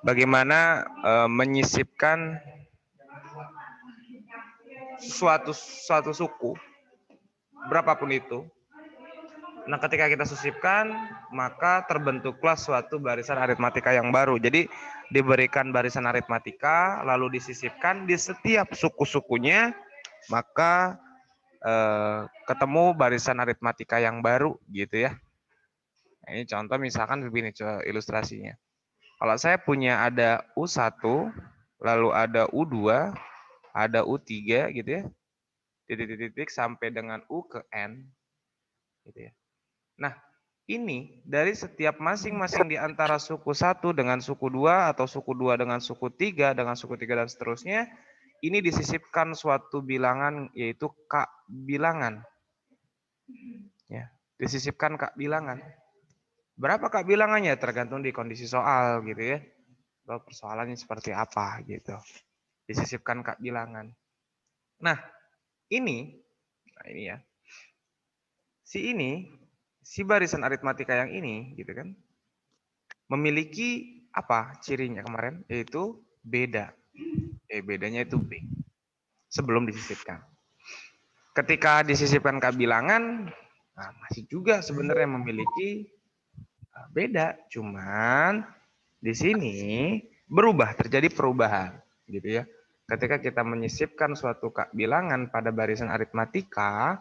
bagaimana menyisipkan suatu suku, berapapun itu. Nah, ketika kita sisipkan, maka terbentuklah suatu barisan aritmatika yang baru. Jadi, diberikan barisan aritmatika, lalu disisipkan di setiap suku-sukunya, maka ketemu barisan aritmatika yang baru, gitu ya. Nah, ini contoh misalkan begini ilustrasinya. Kalau saya punya ada U1, lalu ada U2, ada U3 gitu ya. Titik-titik sampai dengan U ke N gitu ya. Nah, ini dari setiap masing-masing di antara suku 1 dengan suku 2 atau suku 2 dengan suku 3 dengan suku 3 dan seterusnya, ini disisipkan suatu bilangan yaitu K bilangan. Ya, disisipkan K bilangan. Berapa K bilangannya tergantung di kondisi soal gitu ya. Kalau persoalannya seperti apa gitu. Disisipkan K bilangan. Nah, ini ya. Si barisan aritmatika yang ini gitu kan memiliki apa cirinya kemarin, yaitu beda. Bedanya itu B sebelum disisipkan. Ketika disisipkan K bilangan, nah masih juga sebenarnya memiliki beda, cuman di sini berubah, terjadi perubahan gitu ya. Ketika kita menyisipkan suatu K bilangan pada barisan aritmatika,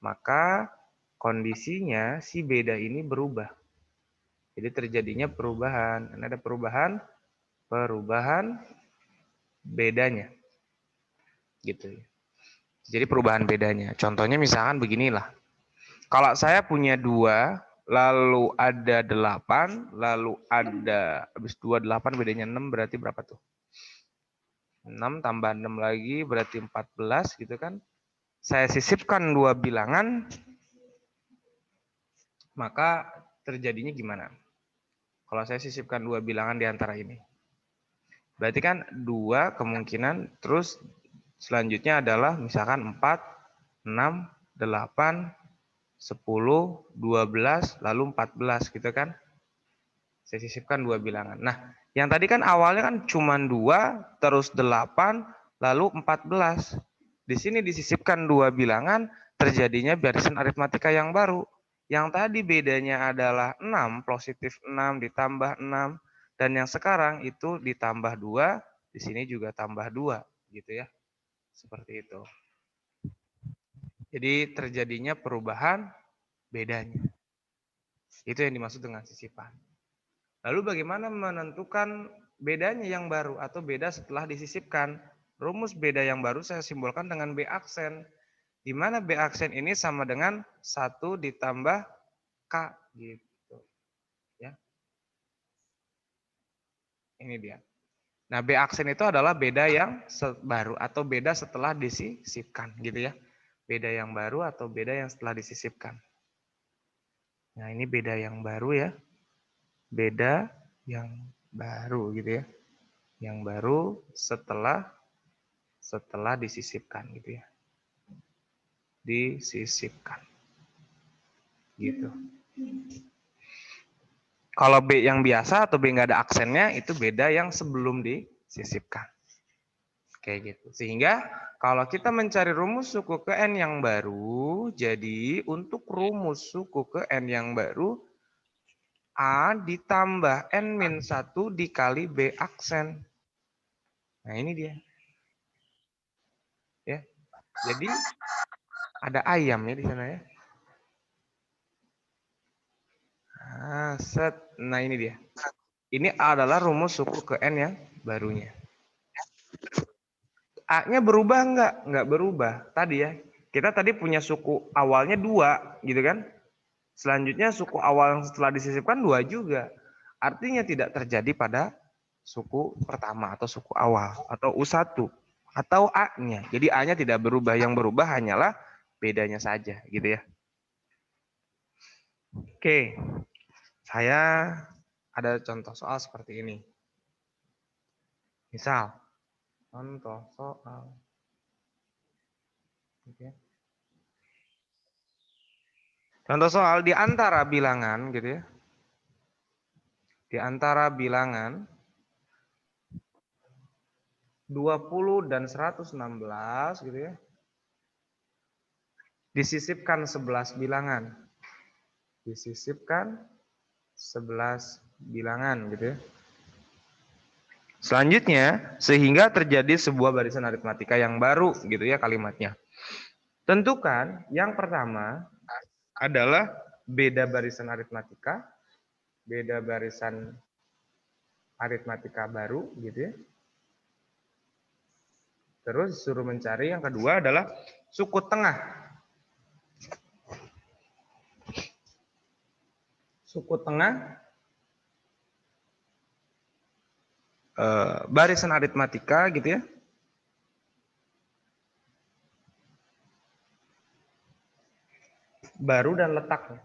maka kondisinya si beda ini berubah. Jadi terjadinya perubahan. Ada perubahan bedanya. Gitu ya. Jadi perubahan bedanya. Contohnya misalkan beginilah. Kalau saya punya 2, lalu ada 8, lalu ada habis 2 8 bedanya 6 berarti berapa tuh? 6 tambah 6 lagi berarti 14 gitu kan. Saya sisipkan 2 bilangan, maka terjadinya gimana? Kalau saya sisipkan 2 bilangan di antara ini. Berarti kan 2 kemungkinan, terus selanjutnya adalah misalkan 4, 6, 8, 10, 12, lalu 14 gitu kan. Saya sisipkan 2 bilangan. Nah, yang tadi kan awalnya kan cuma 2, terus 8, lalu 14. Di sini disisipkan 2 bilangan, terjadinya barisan aritmatika yang baru. Yang tadi bedanya adalah 6, positif 6 ditambah 6. Dan yang sekarang itu ditambah 2, di sini juga tambah 2. Gitu ya. Seperti itu. Jadi terjadinya perubahan bedanya. Itu yang dimaksud dengan sisipan. Lalu bagaimana menentukan bedanya yang baru atau beda setelah disisipkan? Rumus beda yang baru saya simbolkan dengan B aksen. Di mana B aksen ini sama dengan 1 ditambah K gitu. Ya. Ini dia. Nah, B aksen itu adalah beda yang baru atau beda setelah disisipkan gitu ya. Beda yang baru atau beda yang setelah disisipkan. Nah, ini beda yang baru ya. Beda yang baru gitu ya. Yang baru setelah disisipkan gitu ya. Disisipkan. Gitu. Kalau B yang biasa atau B nggak ada aksennya itu beda yang sebelum disisipkan. Kayak gitu. Sehingga kalau kita mencari rumus suku ke N yang baru, jadi untuk rumus suku ke N yang baru A ditambah N-1 dikali B aksen. Nah, ini dia. Ya. Jadi ada ayam ya di sana ya. Nah, set. Nah, ini dia. Ini adalah rumus suku ke N yang barunya. A-nya berubah enggak? Enggak berubah. Tadi ya. Kita tadi punya suku awalnya 2, gitu kan? Selanjutnya suku awal yang setelah disisipkan 2 juga. Artinya tidak terjadi pada suku pertama atau suku awal atau U1 atau A-nya. Jadi A-nya tidak berubah, yang berubah hanyalah bedanya saja, gitu ya. Oke. Saya ada contoh soal seperti ini. Misal, contoh soal. Oke. Contoh soal di antara bilangan gitu ya. Di antara bilangan 20 dan 116 gitu ya. Disisipkan 11 bilangan. Disisipkan 11 bilangan gitu ya. Selanjutnya, sehingga terjadi sebuah barisan aritmatika yang baru gitu ya kalimatnya. Tentukan yang pertama adalah beda barisan aritmatika, beda barisan aritmatika baru gitu ya. Terus suruh mencari yang kedua adalah suku tengah. Suku tengah barisan aritmatika gitu ya. Baru dan letaknya.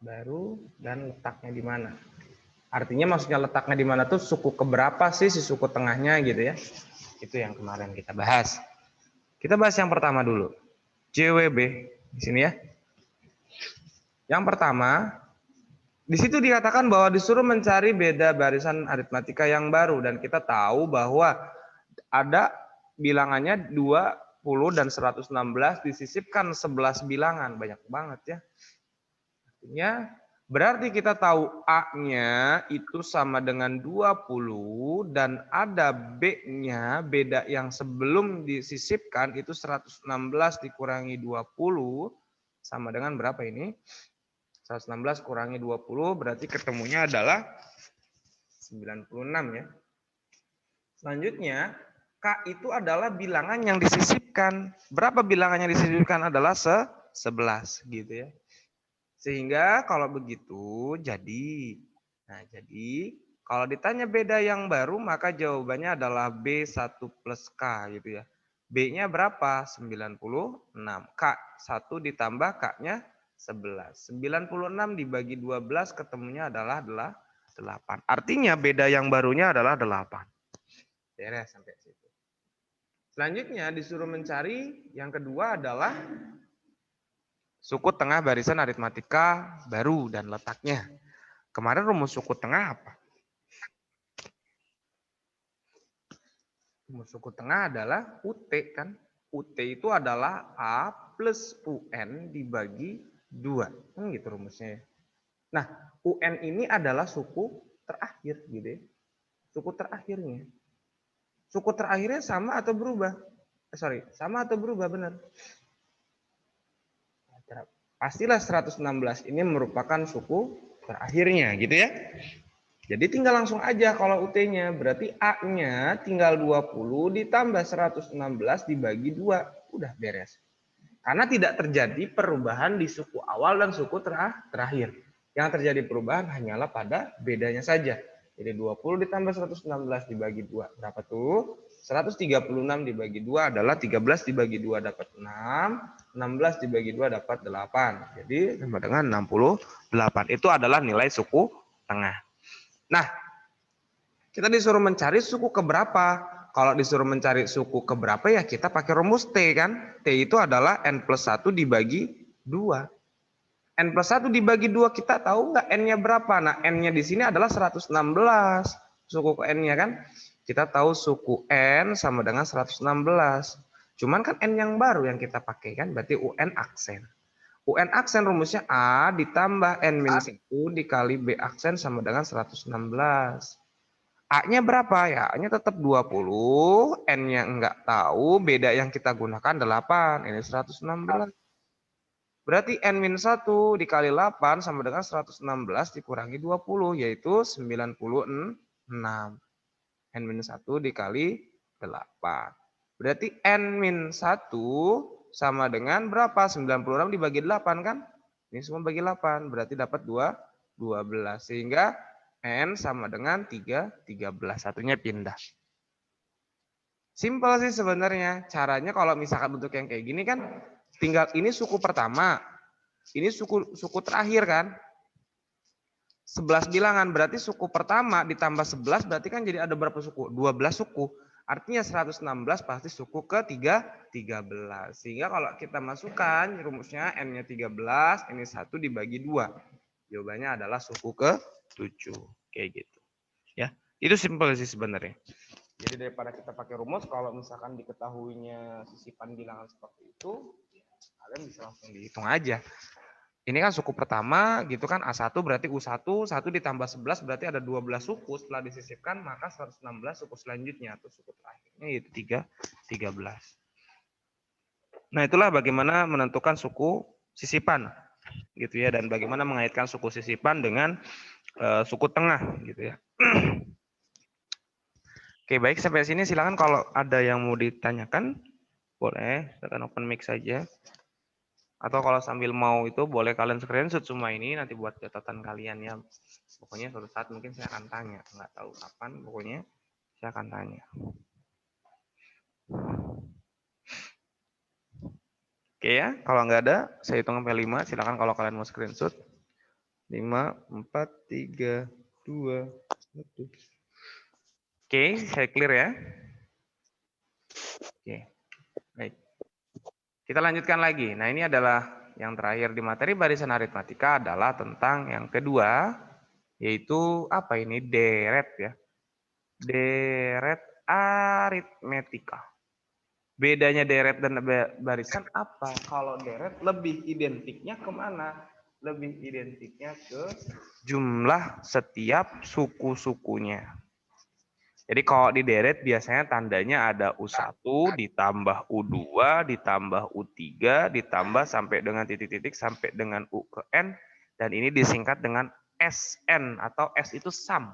Baru dan letaknya di mana? Artinya maksudnya letaknya di mana tuh suku keberapa sih si suku tengahnya gitu ya. Itu yang kemarin kita bahas. Kita bahas yang pertama dulu. JWB di sini ya. Yang pertama, di situ dikatakan bahwa disuruh mencari beda barisan aritmatika yang baru dan kita tahu bahwa ada bilangannya 20 dan 116 disisipkan 11 bilangan, banyak banget ya. Artinya berarti kita tahu A-nya itu sama dengan 20 dan ada B-nya, beda yang sebelum disisipkan itu 116 dikurangi 20 sama dengan berapa ini? 116 kurangi 20 berarti ketemunya adalah 96 ya. Selanjutnya K itu adalah bilangan yang disisipkan. Berapa bilangan yang disisipkan adalah 11 gitu ya. Sehingga kalau begitu jadi. Nah, jadi kalau ditanya beda yang baru maka jawabannya adalah B1 plus K gitu ya. B-nya berapa? 96. K 1 ditambah K-nya 11. 96 dibagi 12 ketemunya adalah 8. Artinya beda yang barunya adalah 8. Beres sampai situ. Selanjutnya disuruh mencari yang kedua adalah suku tengah barisan aritmatika baru dan letaknya. Kemarin rumus suku tengah apa? Rumus suku tengah adalah UT kan. UT itu adalah A plus UN dibagi 2. Kan gitu rumusnya. Nah, UN ini adalah suku terakhir gitu ya. Suku terakhirnya. Suku terakhirnya sama atau berubah? Sama atau berubah benar. Pastilah 116 ini merupakan suku terakhirnya gitu ya. Jadi tinggal langsung aja kalau UT-nya. Berarti A-nya tinggal 20 ditambah 116 dibagi 2. Udah beres. Karena tidak terjadi perubahan di suku awal dan suku terakhir. Yang terjadi perubahan hanyalah pada bedanya saja. Jadi 20 ditambah 116 dibagi 2. Berapa tuh? 136 dibagi 2 adalah 13 dibagi 2 dapat 6. 16 dibagi 2 dapat 8. Jadi sama dengan 68. Itu adalah nilai suku tengah. Nah, kita disuruh mencari suku keberapa. Kalau disuruh mencari suku keberapa ya kita pakai rumus T kan. T itu adalah N plus 1 dibagi 2. N plus 1 dibagi 2 kita tahu nggak N-nya berapa? Nah N-nya di sini adalah 116. Suku ke N-nya kan. Kita tahu suku N sama dengan 116. Cuman kan N yang baru yang kita pakai kan. Berarti UN aksen. UN aksen rumusnya A ditambah N-1 dikali B aksen sama dengan 116. A-nya berapa ya? A-nya tetap 20, N-nya enggak tahu, beda yang kita gunakan 8, ini 116. Berarti N-1 dikali 8 sama dengan 116 dikurangi 20, yaitu 96. N-1 dikali 8. Berarti N-1 sama dengan berapa? 96 dibagi 8 kan? Ini semua bagi 8, berarti dapat 12. Sehingga N sama dengan 13. Satunya pindah. Simpel sih sebenarnya. Caranya kalau misalkan bentuk yang kayak gini kan tinggal ini suku pertama. Ini suku terakhir kan. 11 bilangan berarti suku pertama ditambah 11 berarti kan jadi ada berapa suku? 12 suku. Artinya 116 pasti suku ke 13. Sehingga kalau kita masukkan rumusnya N-nya 13, ini 1 dibagi 2. Jawabannya adalah suku ke 7 kayak gitu ya. Itu simpel sih sebenarnya. Jadi daripada kita pakai rumus, kalau misalkan diketahuinya sisipan bilangan seperti itu, kalian bisa langsung dihitung aja. Ini kan suku pertama gitu kan, A1 berarti U1, 1 ditambah 11 berarti ada 12 suku, setelah disisipkan maka 116 suku selanjutnya atau suku terakhirnya yaitu 13. Nah, itulah bagaimana menentukan suku sisipan gitu ya, dan bagaimana mengaitkan suku sisipan dengan suku tengah gitu ya. Oke, baik, sampai sini silakan kalau ada yang mau ditanyakan boleh, silakan open mic saja. Atau kalau sambil mau itu boleh kalian screenshot semua ini nanti buat catatan kalian ya. Pokoknya suatu saat mungkin saya akan tanya, nggak tahu kapan, pokoknya saya akan tanya. Oke ya, kalau nggak ada, saya hitung sampai 5. Silakan kalau kalian mau screenshot. 5, 4, 3, 2, 1. Oke, saya clear ya. Oke, baik. Kita lanjutkan lagi. Nah, ini adalah yang terakhir di materi barisan aritmatika adalah tentang yang kedua, yaitu apa ini? Deret ya. Deret aritmetika. Bedanya deret dan barisan apa? Kalau deret lebih identiknya kemana? Lebih identiknya ke jumlah setiap suku-sukunya. Jadi kalau di deret biasanya tandanya ada U1 ditambah U2 ditambah U3 ditambah sampai dengan titik-titik sampai dengan U ke N, dan ini disingkat dengan SN atau S itu sum.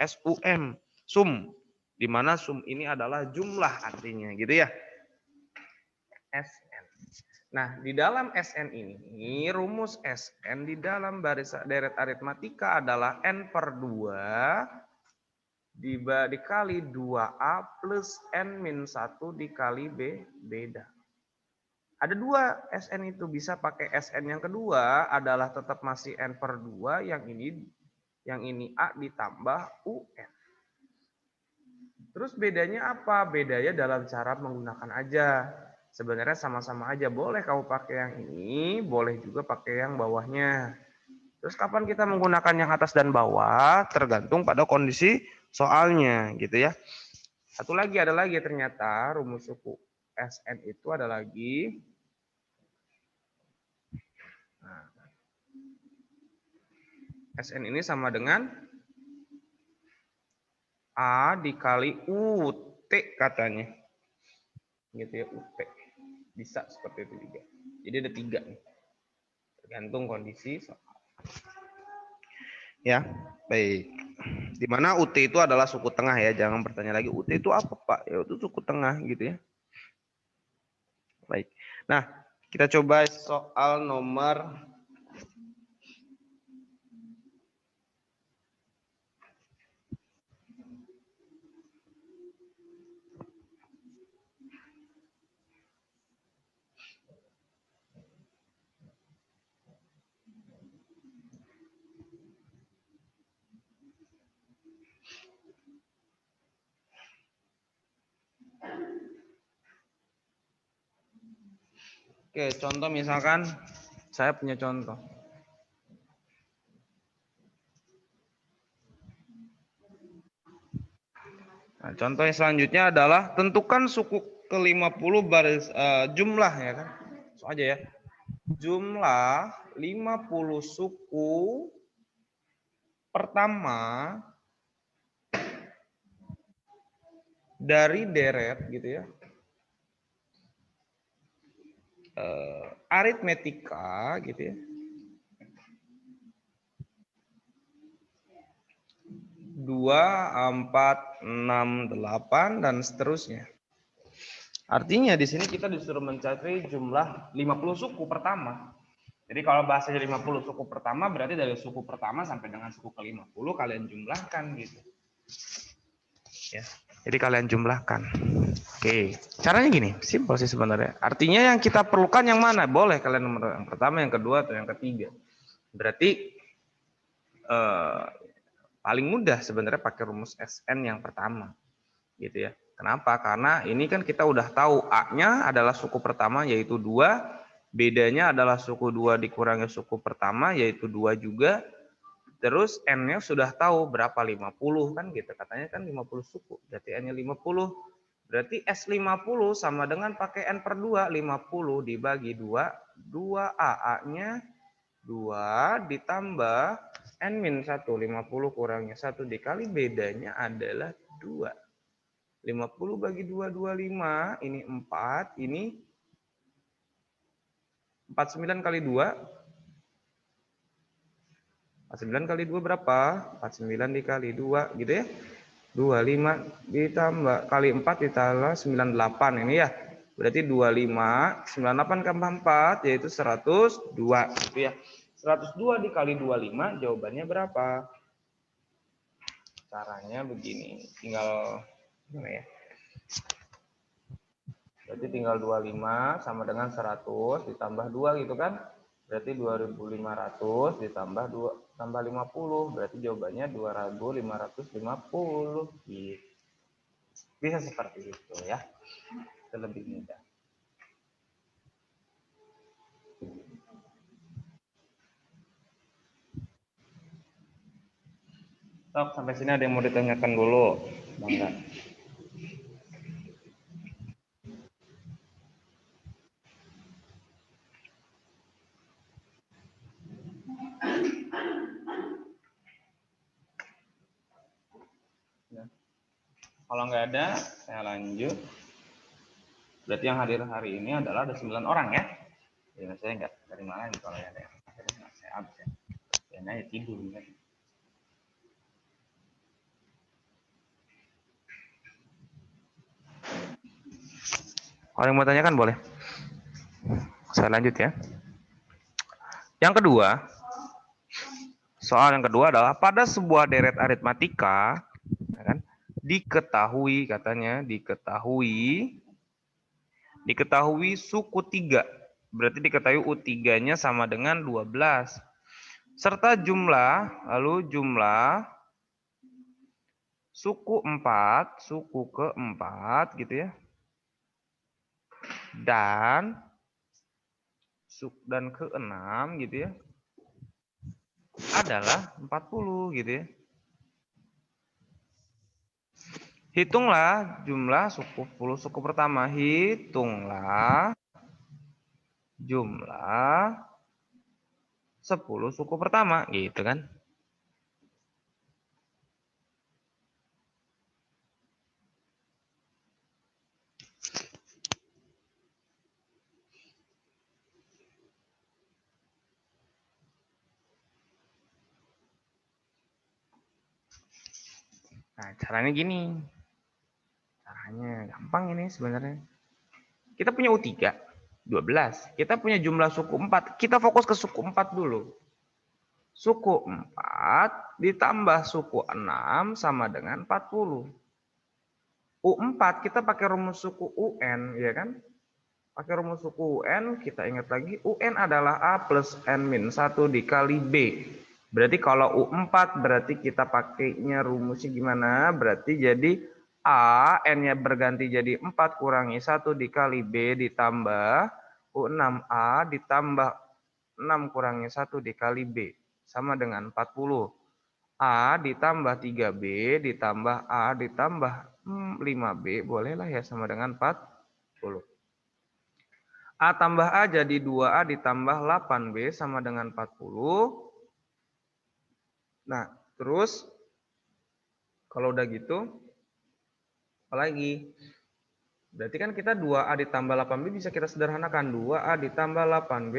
SUM, sum. Di mana sum ini adalah jumlah artinya gitu ya. SN. Nah, di dalam SN ini, rumus SN di dalam barisan deret aritmatika adalah N per 2 dikali 2A plus N min 1 dikali B, beda. Ada 2 SN itu, bisa pakai SN yang kedua adalah tetap masih N per 2, yang ini A ditambah UN. Terus bedanya apa? Bedanya dalam cara menggunakan aja. Sebenarnya sama-sama aja, boleh kamu pakai yang ini, boleh juga pakai yang bawahnya. Terus kapan kita menggunakan yang atas dan bawah? Tergantung pada kondisi soalnya gitu ya. Satu lagi, ada lagi ternyata rumus suku SN itu ada lagi. Nah, SN ini sama dengan A dikali UT katanya. Gitu ya, UT. Bisa seperti itu juga. Jadi ada 3 nih. Tergantung kondisi soal. Ya, baik. Di mana UT itu adalah suku tengah ya, jangan bertanya lagi UT itu apa Pak? Ya itu suku tengah gitu ya. Baik. Nah, kita coba soal nomor Oke, contoh misalkan saya punya contoh. Nah, contoh yang selanjutnya adalah tentukan suku ke-50 baris jumlah ya kan. So aja ya. Jumlah 50 suku pertama dari deret gitu ya. Aritmetika gitu ya. 2, 4, 6, 8 dan seterusnya. Artinya di sini kita disuruh mencari jumlah 50 suku pertama. Jadi kalau bahasanya 50 suku pertama berarti dari suku pertama sampai dengan suku ke-50 kalian jumlahkan gitu. Ya. Jadi kalian jumlahkan. Oke, caranya gini, simpel sih sebenarnya. Artinya yang kita perlukan yang mana? Boleh kalian nomor yang pertama, yang kedua, atau yang ketiga. Berarti paling mudah sebenarnya pakai rumus SN yang pertama. Gitu ya. Kenapa? Karena ini kan kita udah tahu A-nya adalah suku pertama yaitu 2, bedanya adalah suku 2 dikurangi suku pertama yaitu 2 juga. Terus N-nya sudah tahu berapa 50 kan gitu. Katanya kan 50 suku. Berarti N-nya 50. Berarti S50 sama dengan pakai N per 2. 50 dibagi 2. 2A-nya 2 ditambah N-1. 50 kurangnya 1 dikali bedanya adalah 2. 50 bagi 2, 25. Ini 4. Ini 49 kali 2. 49 kali 2 berapa? 49 dikali 2 gitu ya. 25 ditambah kali 4 ditambah 98 ini ya. Berarti 25, 98 tambah 4 yaitu 102 gitu ya. 102 dikali 25 jawabannya berapa? Caranya begini, tinggal gimana ya? Berarti tinggal 25 sama dengan 100 ditambah 2 gitu kan? Berarti 2.500 ditambah 2 tambah 50, berarti jawabannya 2.550 gitu. Bisa seperti itu ya. Itu lebih mudah. Sok, sampai sini ada yang mau ditanyakan dulu? Bangga. Kalau nggak ada, saya lanjut. Berarti yang hadir hari ini adalah ada 9 orang ya. Ya saya nggak dari mana nih kalau ada yang saya absen. Saya tidur kan. Kalau yang mau tanyakan boleh. Saya lanjut ya. Yang kedua, soal yang kedua adalah pada sebuah deret aritmatika, ya kan, diketahui katanya, diketahui suku 3. Berarti diketahui U3-nya sama dengan 12. Serta jumlah, lalu jumlah suku 4, suku keempat gitu ya. Dan ke-6 gitu ya. Adalah 40 gitu ya. Hitunglah jumlah suku 10 suku pertama. Hitunglah jumlah 10 suku pertama gitu kan. Nah, caranya gini. Caranya gampang ini sebenarnya. Kita punya U3, 12. Kita punya jumlah suku 4. Kita fokus ke suku 4 dulu. Suku 4 ditambah suku 6 sama dengan 40. U4 kita pakai rumus suku UN, ya kan? Pakai rumus suku UN, kita ingat lagi, UN adalah A plus N-1 dikali B. Berarti kalau U4 berarti kita pakainya rumusnya gimana? Berarti jadi A, N-nya berganti jadi 4 kurangi 1 dikali B ditambah U6A ditambah 6 kurangi 1 dikali B. Sama dengan 40. A ditambah 3B ditambah A ditambah 5B. Bolehlah ya sama dengan 40. A tambah A jadi 2A ditambah 8B sama dengan 40. Nah, terus kalau udah gitu, apalagi? Berarti kan kita 2A ditambah 8B bisa kita sederhanakan. 2A ditambah 8B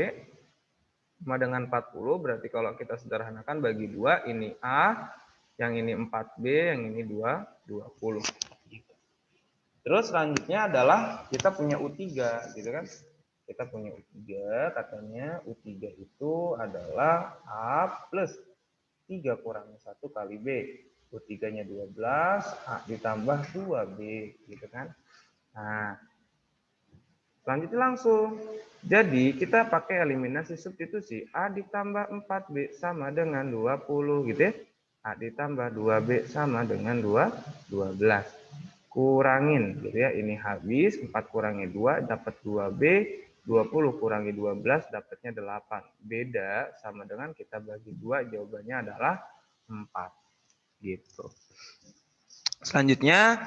sama dengan 40. Berarti kalau kita sederhanakan bagi 2, ini A, yang ini 4B, yang ini 20. Terus selanjutnya adalah kita punya U3 gitu kan. Kita punya U3, katanya U3 itu adalah A plus 3 kurangi 1 kali B. U3-nya 12, A ditambah 2B gitu kan. Nah, selanjutnya langsung. Jadi kita pakai eliminasi substitusi. A ditambah 4B sama dengan 20 gitu ya. A ditambah 2B sama dengan 12. Kurangin gitu ya. Ini habis 4 kurangi 2 dapat 2B. 20 kurangi 12 dapatnya 8. Beda sama dengan kita bagi 2 jawabannya adalah Gitu. Selanjutnya,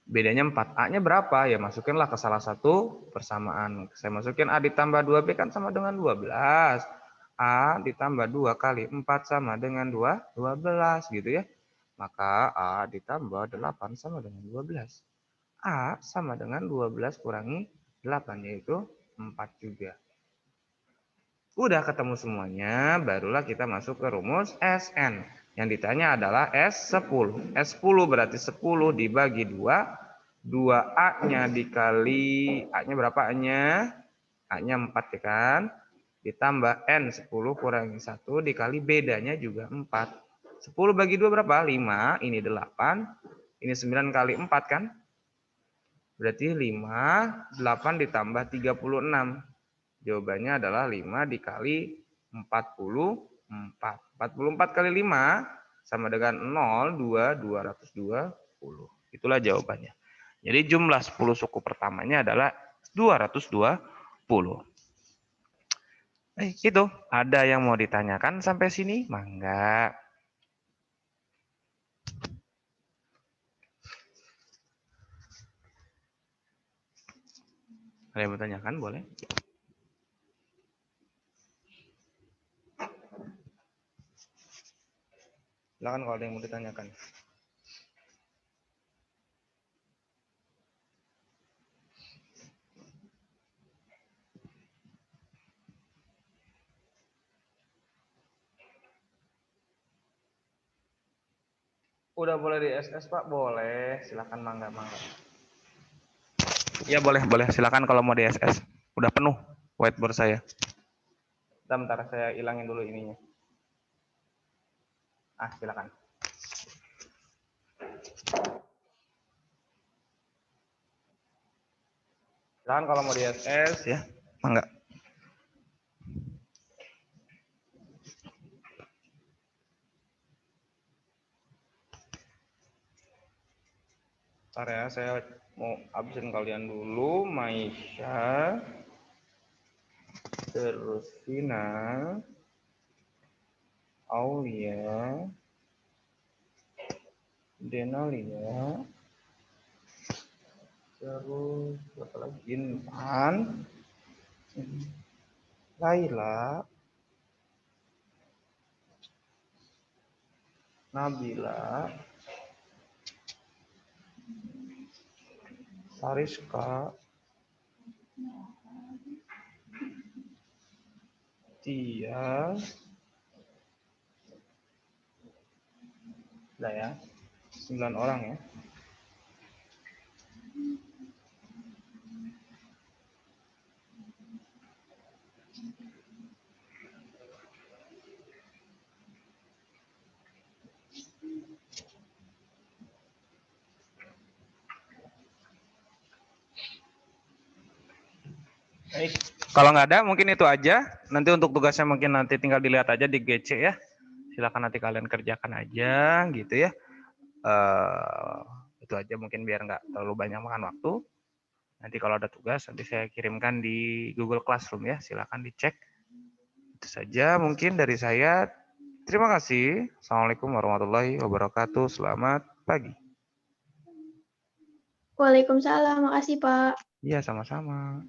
bedanya 4. A-nya berapa? Ya masukinlah ke salah satu persamaan. Saya masukin A ditambah 2B kan sama dengan 12. A ditambah 2 kali 4 sama dengan 12 gitu ya. Maka A ditambah 8 sama dengan 12. A sama dengan 12 kurangi 8, yaitu 4 juga. Udah ketemu semuanya, barulah kita masuk ke rumus SN. Yang ditanya adalah S10. S10 berarti 10 dibagi 2. 2A-nya dikali, A-nya berapa A-nya? A-nya 4 ya kan? Ditambah N 10 kurangi 1 dikali bedanya juga 4. 10 bagi 2 berapa? 5, ini 8. Ini 9 kali 4 kan? Berarti 5, 8 ditambah 36. Jawabannya adalah 5 dikali 44. 44 kali 5 sama dengan 0, 2, 220. Itulah jawabannya. Jadi jumlah 10 suku pertamanya adalah 220. Itu. Ada yang mau ditanyakan sampai sini? Mangga. Ada yang mau tanyakan? Boleh. Silakan kalau ada yang mau ditanyakan. Udah boleh di SS Pak? Boleh. Silakan mangga. Ya boleh. Silakan kalau mau di SS. Udah penuh whiteboard saya. Bentar saya hilangin dulu ininya. Silakan. Silakan kalau mau di SS ya. Mangga. Bentar ya, saya mau habisin kalian dulu. Maisha, terus Vina, Aulia, Denalia, terus siapa lagi? Intan, Laila, Nabila, Sariska, Tia, udah ya, 9 orang ya. Baik. Kalau nggak ada mungkin itu aja. Nanti untuk tugasnya mungkin nanti tinggal dilihat aja di GC ya. Silakan nanti kalian kerjakan aja gitu ya. Itu aja mungkin biar nggak terlalu banyak makan waktu. Nanti kalau ada tugas nanti saya kirimkan di Google Classroom ya. Silakan dicek. Itu saja mungkin dari saya. Terima kasih. Assalamualaikum warahmatullahi wabarakatuh. Selamat pagi. Waalaikumsalam, makasih Pak. Iya, sama-sama.